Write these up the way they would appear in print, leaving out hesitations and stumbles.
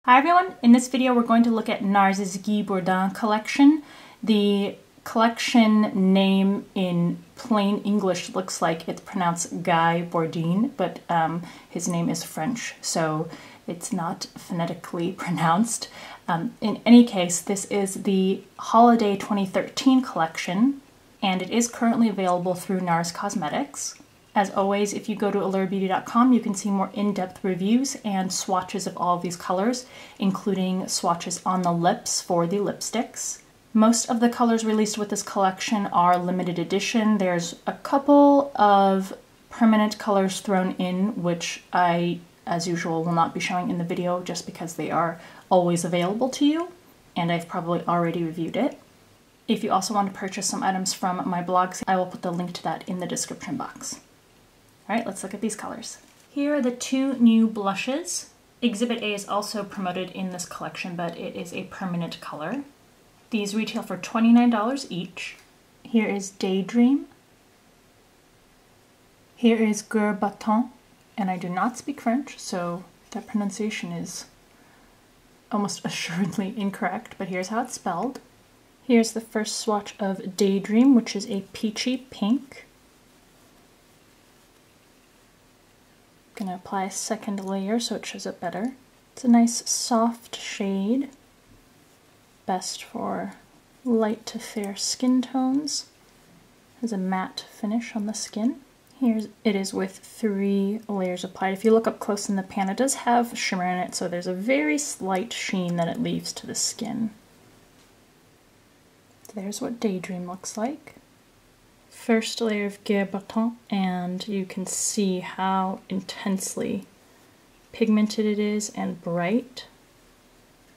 Hi everyone, in this video we're going to look at NARS Guy Bourdin Collection. The collection name in plain English looks like it's pronounced Guy Bourdin, but his name is French, so it's not phonetically pronounced. In any case, this is the Holiday 2013 collection, and it is currently available through NARS Cosmetics. As always, if you go to allurabeauty.com, you can see more in-depth reviews and swatches of all of these colors, including swatches on the lips for the lipsticks. Most of the colors released with this collection are limited edition. There's a couple of permanent colors thrown in, which I, as usual, will not be showing in the video just because they are always available to you, and I've probably already reviewed it. If you also want to purchase some items from my blogs, I will put the link to that in the description box. All right, let's look at these colors. Here are the two new blushes. Exhibit A is also promoted in this collection, but it is a permanent color. These retail for $29 each. Here is Daydream. Here is Guy Bourdin, and I do not speak French, so that pronunciation is almost assuredly incorrect, but here's how it's spelled. Here's the first swatch of Daydream, which is a peachy pink. Gonna apply a second layer so it shows up better. It's a nice soft shade, best for light to fair skin tones. Has a matte finish on the skin. Here it is with 3 layers applied. If you look up close in the pan, it does have shimmer in it, so there's a very slight sheen that it leaves to the skin. There's what Daydream looks like. First layer of Guy Bourdin, and you can see how intensely pigmented it is and bright.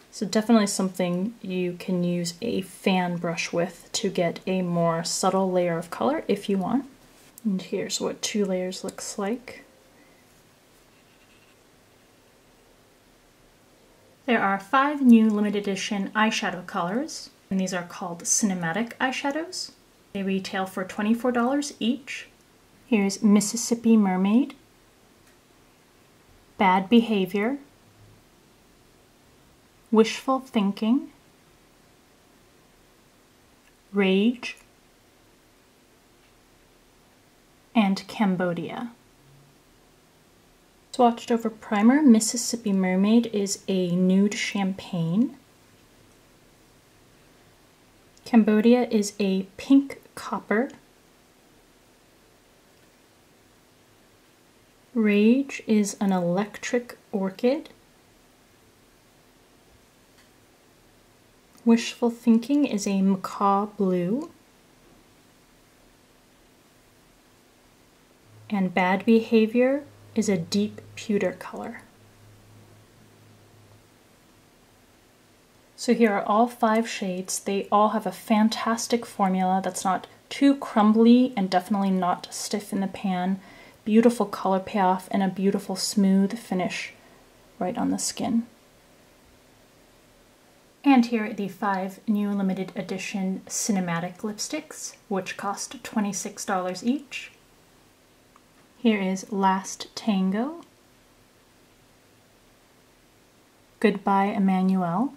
So definitely something you can use a fan brush with to get a more subtle layer of color if you want. And here's what 2 layers looks like. There are 5 new limited edition eyeshadow colors, and these are called cinematic eyeshadows. They retail for $24 each. Here's Mississippi Mermaid, Bad Behavior, Wishful Thinking, Rage, and Cambodia. Swatched over primer, Mississippi Mermaid is a nude champagne. Cambodia is a pink copper. Rage is an electric orchid. Wishful Thinking is a macaw blue. And Bad Behavior is a deep pewter color. So here are all 5 shades. They all have a fantastic formula that's not too crumbly and definitely not stiff in the pan. Beautiful color payoff and a beautiful smooth finish right on the skin. And here are the 5 new limited edition cinematic lipsticks, which cost $26 each. Here is Last Tango, Goodbye Emmanuel,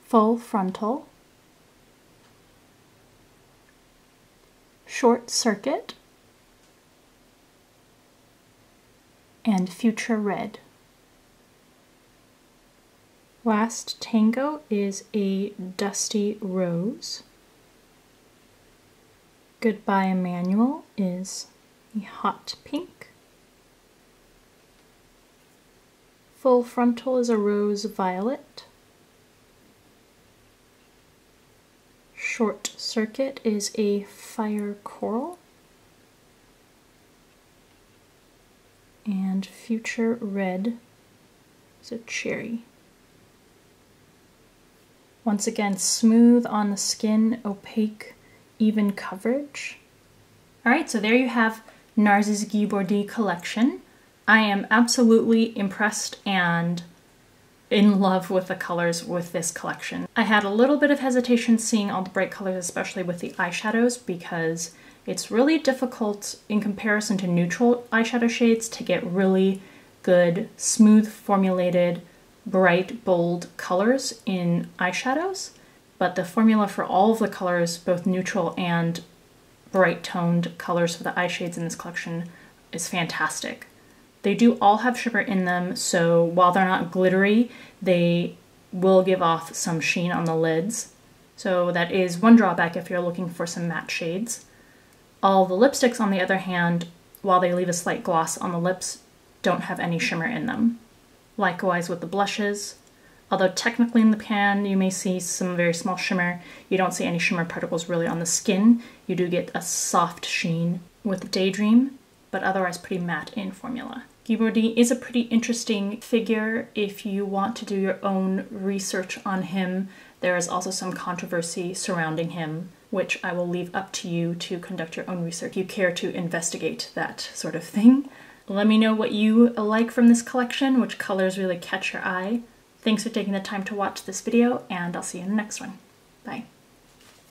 Full Frontal, Short Circuit, and Future Red. Last Tango is a dusty rose. Goodbye Emmanuel is a hot pink. Full Frontal is a rose violet. Short Circuit is a fire coral. And Future Red is a cherry. Once again, smooth on the skin, opaque, even coverage. Alright, so there you have NARS Guy Bourdin Collection. I am absolutely impressed and in love with the colors with this collection. I had a little bit of hesitation seeing all the bright colors, especially with the eyeshadows, because it's really difficult in comparison to neutral eyeshadow shades to get really good, smooth formulated, bright, bold colors in eyeshadows, but the formula for all of the colors, both neutral and bright toned colors for the eye shades in this collection, is fantastic. They do all have shimmer in them, so while they're not glittery, they will give off some sheen on the lids. So that is one drawback if you're looking for some matte shades. All the lipsticks, on the other hand, while they leave a slight gloss on the lips, don't have any shimmer in them. Likewise with the blushes. Although technically in the pan you may see some very small shimmer, you don't see any shimmer particles really on the skin. You do get a soft sheen with Daydream, but otherwise pretty matte in formula. Guy Bourdin is a pretty interesting figure if you want to do your own research on him. There is also some controversy surrounding him, which I will leave up to you to conduct your own research if you care to investigate that sort of thing. Let me know what you like from this collection, which colors really catch your eye. Thanks for taking the time to watch this video, and I'll see you in the next one. Bye.